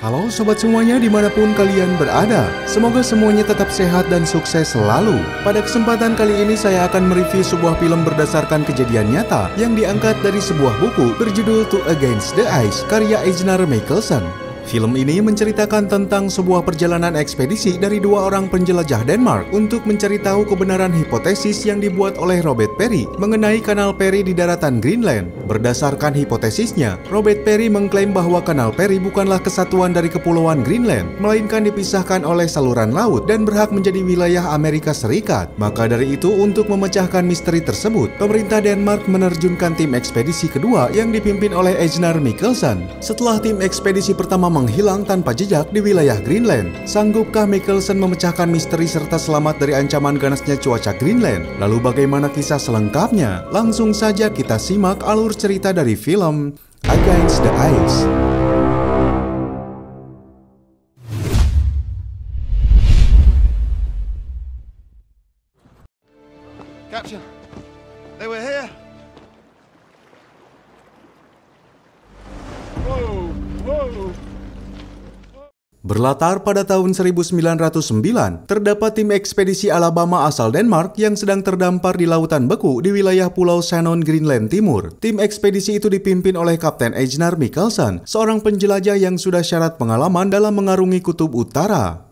Halo sobat semuanya dimanapun kalian berada, semoga semuanya tetap sehat dan sukses selalu. Pada kesempatan kali ini saya akan mereview sebuah film berdasarkan kejadian nyata yang diangkat dari sebuah buku berjudul To Against the Ice karya Einar Mikkelsen. Film ini menceritakan tentang sebuah perjalanan ekspedisi dari dua orang penjelajah Denmark untuk mencari tahu kebenaran hipotesis yang dibuat oleh Robert Peary mengenai Kanal Peary di daratan Greenland. Berdasarkan hipotesisnya, Robert Peary mengklaim bahwa Kanal Peary bukanlah kesatuan dari kepulauan Greenland, melainkan dipisahkan oleh saluran laut dan berhak menjadi wilayah Amerika Serikat. Maka dari itu, untuk memecahkan misteri tersebut, pemerintah Denmark menerjunkan tim ekspedisi kedua yang dipimpin oleh Einar Mikkelsen. Setelah tim ekspedisi pertama menghilang tanpa jejak di wilayah Greenland, sanggupkah Mikkelsen memecahkan misteri serta selamat dari ancaman ganasnya cuaca Greenland? Lalu bagaimana kisah selengkapnya? Langsung saja kita simak alur cerita dari film Against the Ice. Captain, they were here. Whoa, whoa. Berlatar pada tahun 1909, terdapat tim ekspedisi Alabama asal Denmark yang sedang terdampar di lautan beku di wilayah Pulau Shannon, Greenland Timur. Tim ekspedisi itu dipimpin oleh Kapten Einar Mikkelsen, seorang penjelajah yang sudah syarat pengalaman dalam mengarungi kutub utara.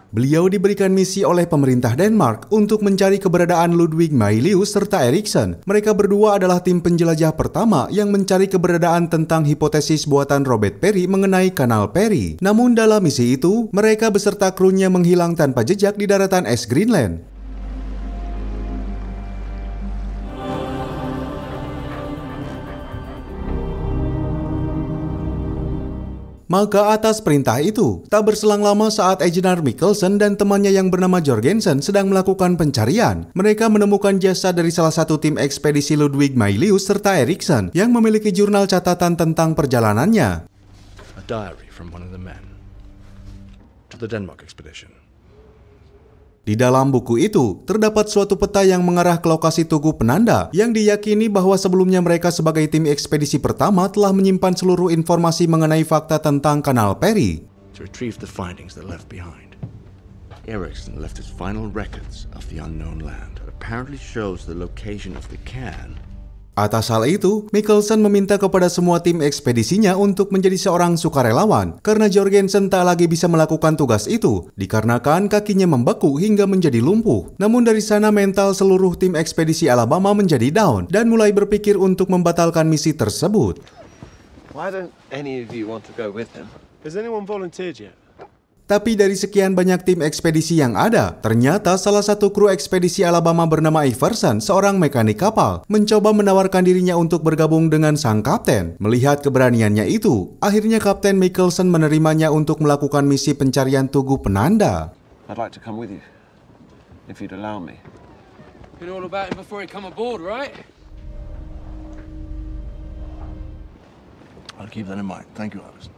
Beliau diberikan misi oleh pemerintah Denmark untuk mencari keberadaan Ludwig Mylius serta Eriksen. Mereka berdua adalah tim penjelajah pertama yang mencari keberadaan tentang hipotesis buatan Robert Peary mengenai Kanal Peary. Namun dalam misi itu, mereka beserta krunya menghilang tanpa jejak di daratan es Greenland. Maka atas perintah itu, tak berselang lama saat Einar Mikkelsen dan temannya yang bernama Jorgensen sedang melakukan pencarian, mereka menemukan jasad dari salah satu tim ekspedisi Ludwig Mylius serta Eriksen yang memiliki jurnal catatan tentang perjalanannya. A diary from one of the men to the Denmark expedition. Di dalam buku itu, terdapat suatu peta yang mengarah ke lokasi Tugu Penanda yang diyakini bahwa sebelumnya mereka sebagai tim ekspedisi pertama telah menyimpan seluruh informasi mengenai fakta tentang Kanal Peary. To retrieve the findings they left behind, Eriksen left his final records of the unknown land. It apparently shows the location of the cairn. Atas hal itu, Mikkelsen meminta kepada semua tim ekspedisinya untuk menjadi seorang sukarelawan karena Jorgensen tak lagi bisa melakukan tugas itu dikarenakan kakinya membeku hingga menjadi lumpuh. Namun dari sana mental seluruh tim ekspedisi Alabama menjadi down dan mulai berpikir untuk membatalkan misi tersebut. Why don't any of you want to go with him? Has anyone volunteered yet? Tapi dari sekian banyak tim ekspedisi yang ada, ternyata salah satu kru ekspedisi Alabama bernama Iverson, seorang mekanik kapal, mencoba menawarkan dirinya untuk bergabung dengan sang kapten. Melihat keberaniannya itu, akhirnya Kapten Mikkelsen menerimanya untuk melakukan misi pencarian Tugu Penanda. I'd like to come with you, if you'd allow me. You know all about him before he come aboard, right? I'll keep that in mind. Thank you, Iverson.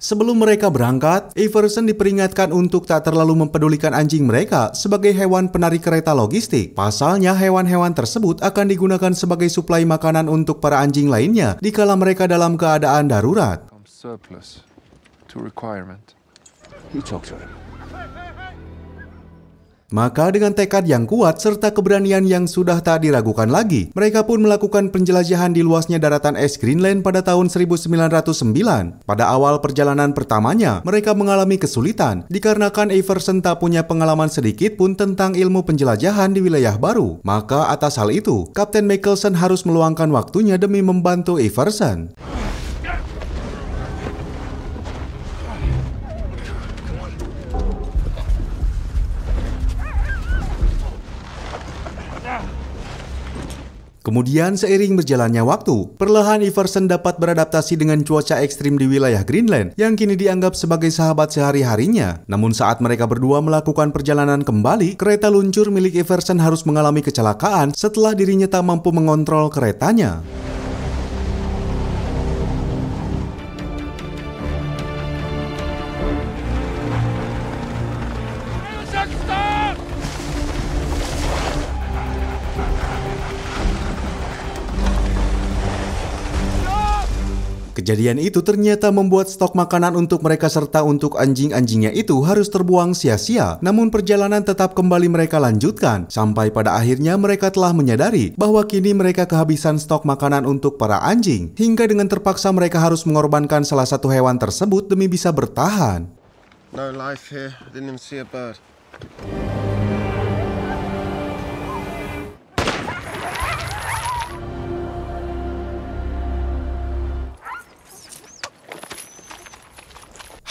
Sebelum mereka berangkat, Iverson diperingatkan untuk tak terlalu mempedulikan anjing mereka sebagai hewan penarik kereta logistik. Pasalnya, hewan-hewan tersebut akan digunakan sebagai suplai makanan untuk para anjing lainnya dikala mereka dalam keadaan darurat. Surplus to requirement. You talk to him. Maka dengan tekad yang kuat serta keberanian yang sudah tak diragukan lagi, mereka pun melakukan penjelajahan di luasnya daratan es Greenland pada tahun 1909. Pada awal perjalanan pertamanya, mereka mengalami kesulitan dikarenakan Iverson tak punya pengalaman sedikit pun tentang ilmu penjelajahan di wilayah baru. Maka atas hal itu, Kapten Mikkelsen harus meluangkan waktunya demi membantu Iverson. Kemudian seiring berjalannya waktu, perlahan Iverson dapat beradaptasi dengan cuaca ekstrim di wilayah Greenland yang kini dianggap sebagai sahabat sehari-harinya. Namun saat mereka berdua melakukan perjalanan kembali, kereta luncur milik Iverson harus mengalami kecelakaan setelah dirinya tak mampu mengontrol keretanya. Kejadian itu ternyata membuat stok makanan untuk mereka serta untuk anjing-anjingnya itu harus terbuang sia-sia. Namun perjalanan tetap kembali mereka lanjutkan, sampai pada akhirnya mereka telah menyadari bahwa kini mereka kehabisan stok makanan untuk para anjing. Hingga dengan terpaksa mereka harus mengorbankan salah satu hewan tersebut demi bisa bertahan. No life here. I didn't even see a bird.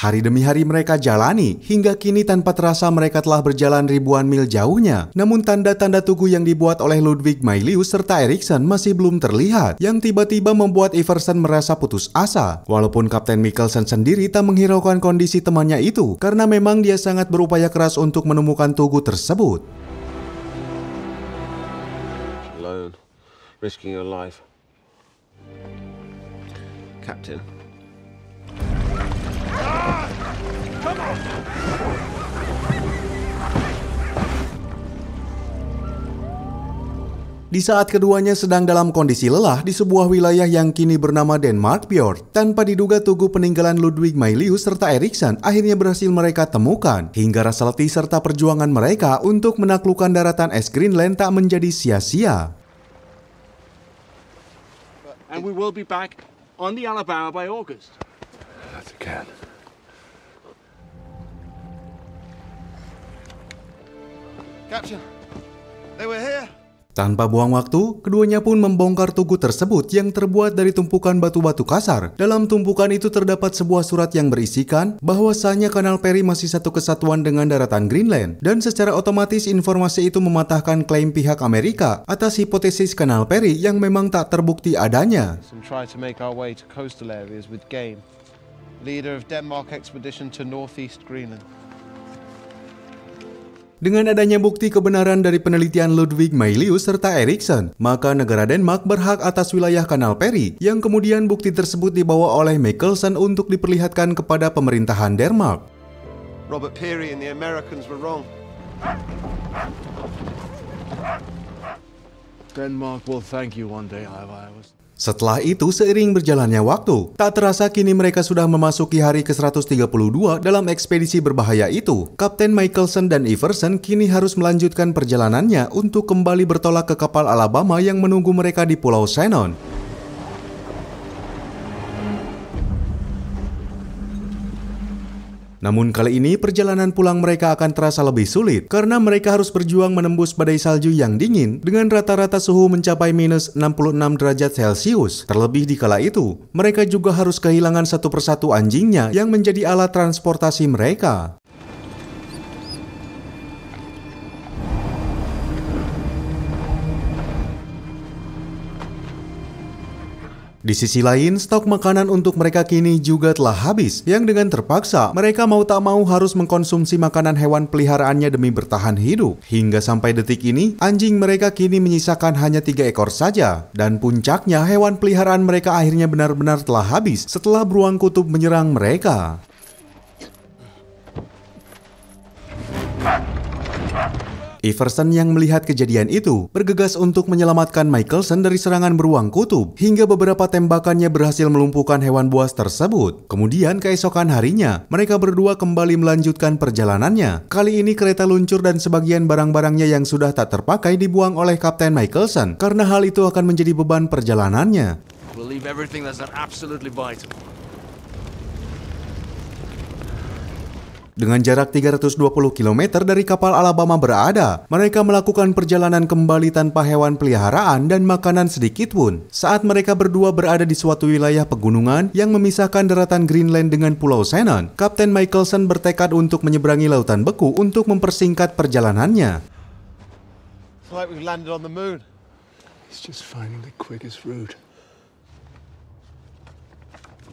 Hari demi hari mereka jalani, hingga kini tanpa terasa mereka telah berjalan ribuan mil jauhnya. Namun tanda-tanda tugu yang dibuat oleh Ludwig Mailius serta Erikson masih belum terlihat, yang tiba-tiba membuat Iversen merasa putus asa. Walaupun Kapten Mikkelsen sendiri tak menghiraukan kondisi temannya itu, karena memang dia sangat berupaya keras untuk menemukan tugu tersebut. Alone, risking your life. Captain. Di saat keduanya sedang dalam kondisi lelah di sebuah wilayah yang kini bernama Denmark Fjord, tanpa diduga tugu peninggalan Ludwig Mailius serta Erikson akhirnya berhasil mereka temukan, hingga rasa letih serta perjuangan mereka untuk menaklukkan daratan es Greenland tak menjadi sia-sia. And we will be back on the Alabama by August. Not again. Captain, they were here. Tanpa buang waktu, keduanya pun membongkar tugu tersebut yang terbuat dari tumpukan batu-batu kasar. Dalam tumpukan itu terdapat sebuah surat yang berisikan bahwasanya Kanal Perry masih satu kesatuan dengan daratan Greenland, dan secara otomatis informasi itu mematahkan klaim pihak Amerika atas hipotesis Kanal Perry yang memang tak terbukti adanya. And try to make our way to coastal areas with game. Leader of Denmark expedition to northeast Greenland. Dengan adanya bukti kebenaran dari penelitian Ludwig Mailius serta Erikson, maka negara Denmark berhak atas wilayah Kanal Perry, yang kemudian bukti tersebut dibawa oleh Mikkelsen untuk diperlihatkan kepada pemerintahan Denmark. Robert Peary and the Americans were wrong. Denmark will thank you one day, Ivar. Setelah itu, seiring berjalannya waktu, tak terasa kini mereka sudah memasuki hari ke-132 dalam ekspedisi berbahaya itu. Kapten Mikkelsen dan Iversen kini harus melanjutkan perjalanannya untuk kembali bertolak ke kapal Alabama yang menunggu mereka di Pulau Shannon. Namun kali ini perjalanan pulang mereka akan terasa lebih sulit karena mereka harus berjuang menembus badai salju yang dingin dengan rata-rata suhu mencapai minus 66 derajat Celcius. Terlebih di kala itu, mereka juga harus kehilangan satu persatu anjingnya yang menjadi alat transportasi mereka. Di sisi lain, stok makanan untuk mereka kini juga telah habis, yang dengan terpaksa mereka mau tak mau harus mengkonsumsi makanan hewan peliharaannya demi bertahan hidup. Hingga sampai detik ini, anjing mereka kini menyisakan hanya 3 ekor saja. Dan puncaknya, hewan peliharaan mereka akhirnya benar-benar telah habis setelah beruang kutub menyerang mereka. Iversen yang melihat kejadian itu bergegas untuk menyelamatkan Mikkelsen dari serangan beruang kutub, hingga beberapa tembakannya berhasil melumpuhkan hewan buas tersebut. Kemudian keesokan harinya, mereka berdua kembali melanjutkan perjalanannya. Kali ini kereta luncur dan sebagian barang-barangnya yang sudah tak terpakai dibuang oleh Kapten Mikkelsen, karena hal itu akan menjadi beban perjalanannya. We'll leave everything that's not absolutely vital. Dengan jarak 320 km dari kapal Alabama berada, mereka melakukan perjalanan kembali tanpa hewan peliharaan dan makanan sedikit pun. Saat mereka berdua berada di suatu wilayah pegunungan yang memisahkan daratan Greenland dengan Pulau Shannon, Kapten Mikkelsen bertekad untuk menyeberangi lautan beku untuk mempersingkat perjalanannya. It's like we've landed on the moon. It's just finding the quickest route.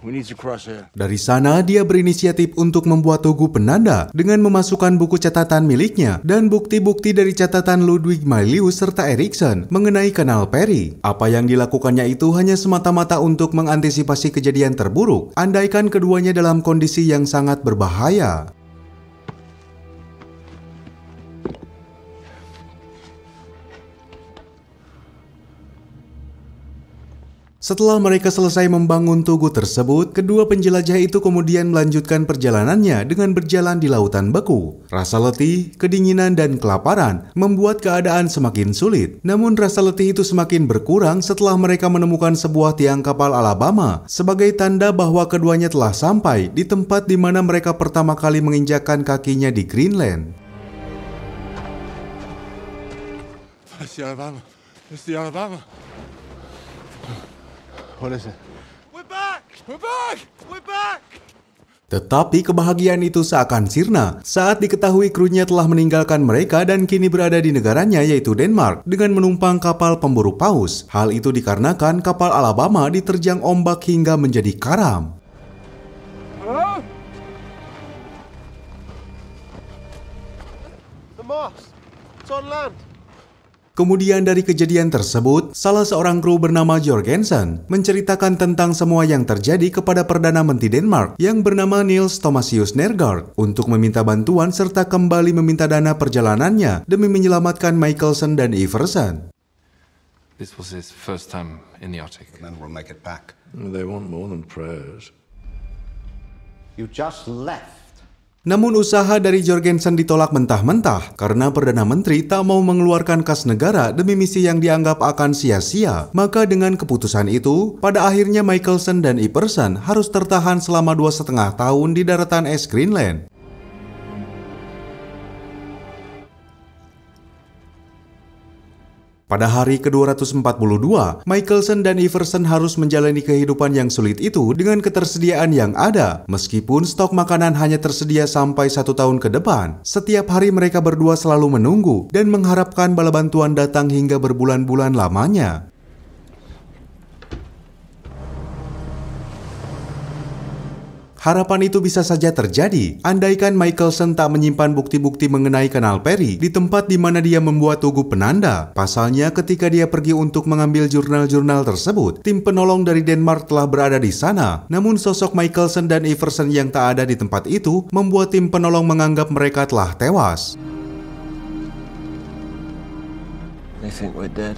We need to cross here. Dari sana, dia berinisiatif untuk membuat tugu penanda dengan memasukkan buku catatan miliknya dan bukti-bukti dari catatan Ludwig Mailius serta Erikson mengenai Kanal Perry. Apa yang dilakukannya itu hanya semata-mata untuk mengantisipasi kejadian terburuk, andaikan keduanya dalam kondisi yang sangat berbahaya. Setelah mereka selesai membangun tugu tersebut, kedua penjelajah itu kemudian melanjutkan perjalanannya dengan berjalan di lautan beku. Rasa letih, kedinginan, dan kelaparan membuat keadaan semakin sulit. Namun rasa letih itu semakin berkurang setelah mereka menemukan sebuah tiang kapal Alabama sebagai tanda bahwa keduanya telah sampai di tempat di mana mereka pertama kali menginjakkan kakinya di Greenland. It's the Alabama. It's the Alabama. What is it? We're back! We're back! We're back! Tetapi kebahagiaan itu seakan sirna saat diketahui krunya telah meninggalkan mereka dan kini berada di negaranya yaitu Denmark dengan menumpang kapal pemburu paus. Hal itu dikarenakan kapal Alabama diterjang ombak hingga menjadi karam. Hello? The mast. It's on land. Kemudian dari kejadian tersebut, salah seorang kru bernama Jorgensen menceritakan tentang semua yang terjadi kepada Perdana Menteri Denmark yang bernama Niels Thomasius Nergard untuk meminta bantuan serta kembali meminta dana perjalanannya demi menyelamatkan Michelson dan Iversen. This was his first time in the Arctic. Men will make it back. They want more than prayers. You just left. Namun usaha dari Jorgensen ditolak mentah-mentah karena Perdana Menteri tak mau mengeluarkan kas negara demi misi yang dianggap akan sia-sia. Maka dengan keputusan itu, pada akhirnya Michelson dan Iversen harus tertahan selama 2,5 tahun di daratan es Greenland. Pada hari ke-242, Michelson dan Iversen harus menjalani kehidupan yang sulit itu dengan ketersediaan yang ada. Meskipun stok makanan hanya tersedia sampai 1 tahun ke depan, setiap hari mereka berdua selalu menunggu dan mengharapkan bala bantuan datang hingga berbulan-bulan lamanya. Harapan itu bisa saja terjadi, andaikan Michelson tak menyimpan bukti-bukti mengenai Kanal Perry di tempat di mana dia membuat tugu penanda. Pasalnya, ketika dia pergi untuk mengambil jurnal-jurnal tersebut, tim penolong dari Denmark telah berada di sana. Namun sosok Michelson dan Iversen yang tak ada di tempat itu membuat tim penolong menganggap mereka telah tewas. They think we're dead.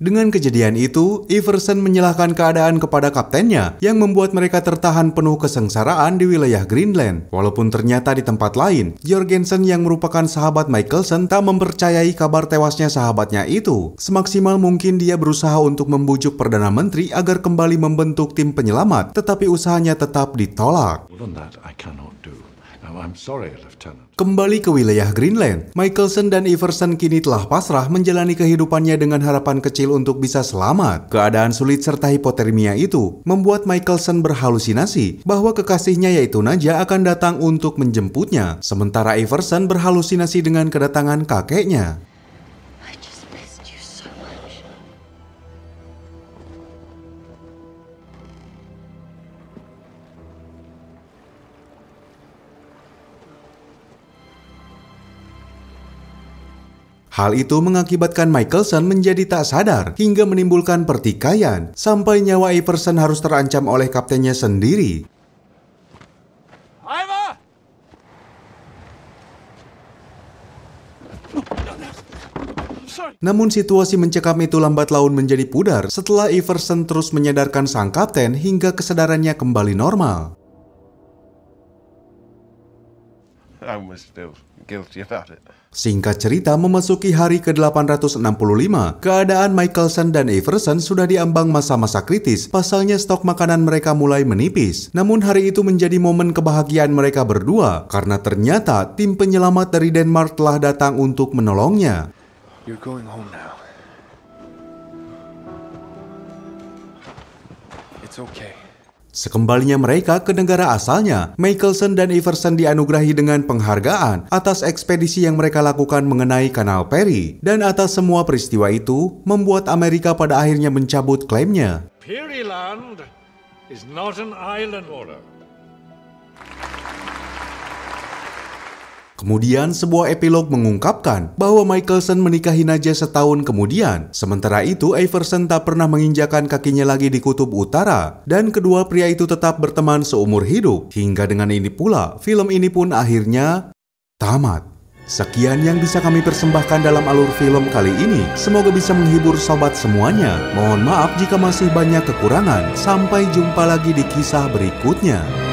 Dengan kejadian itu, Iversen menyalahkan keadaan kepada kaptennya yang membuat mereka tertahan penuh kesengsaraan di wilayah Greenland. Walaupun ternyata di tempat lain, Jorgensen yang merupakan sahabat Michelson tak mempercayai kabar tewasnya sahabatnya itu. Semaksimal mungkin dia berusaha untuk membujuk Perdana Menteri agar kembali membentuk tim penyelamat, tetapi usahanya tetap ditolak. More than that, I cannot do. Now, I'm sorry, Lieutenant. Kembali ke wilayah Greenland, Michelson dan Iversen kini telah pasrah menjalani kehidupannya dengan harapan kecil untuk bisa selamat. Keadaan sulit serta hipotermia itu membuat Michelson berhalusinasi bahwa kekasihnya yaitu Nadja akan datang untuk menjemputnya. Sementara Iversen berhalusinasi dengan kedatangan kakeknya. Hal itu mengakibatkan Michelson menjadi tak sadar hingga menimbulkan pertikaian sampai nyawa Iversen harus terancam oleh kaptennya sendiri. Ivor! Namun situasi mencekam itu lambat laun menjadi pudar setelah Iversen terus menyadarkan sang kapten hingga kesadarannya kembali normal. I was still guilty about it. Singkat cerita, memasuki hari ke-865, keadaan Michelson dan Iversen sudah diambang masa-masa kritis, pasalnya stok makanan mereka mulai menipis. Namun hari itu menjadi momen kebahagiaan mereka berdua, karena ternyata tim penyelamat dari Denmark telah datang untuk menolongnya. You're going home now. It's okay. Sekembalinya mereka ke negara asalnya, Michelson dan Iversen dianugerahi dengan penghargaan atas ekspedisi yang mereka lakukan mengenai Kanal Perry. Dan atas semua peristiwa itu, membuat Amerika pada akhirnya mencabut klaimnya. Pearyland is not an island order. Kemudian sebuah epilog mengungkapkan bahwa Michelson menikahi Nadja setahun kemudian. Sementara itu Iversen tak pernah menginjakan kakinya lagi di kutub utara. Dan kedua pria itu tetap berteman seumur hidup. Hingga dengan ini pula, film ini pun akhirnya tamat. Sekian yang bisa kami persembahkan dalam alur film kali ini. Semoga bisa menghibur sobat semuanya. Mohon maaf jika masih banyak kekurangan. Sampai jumpa lagi di kisah berikutnya.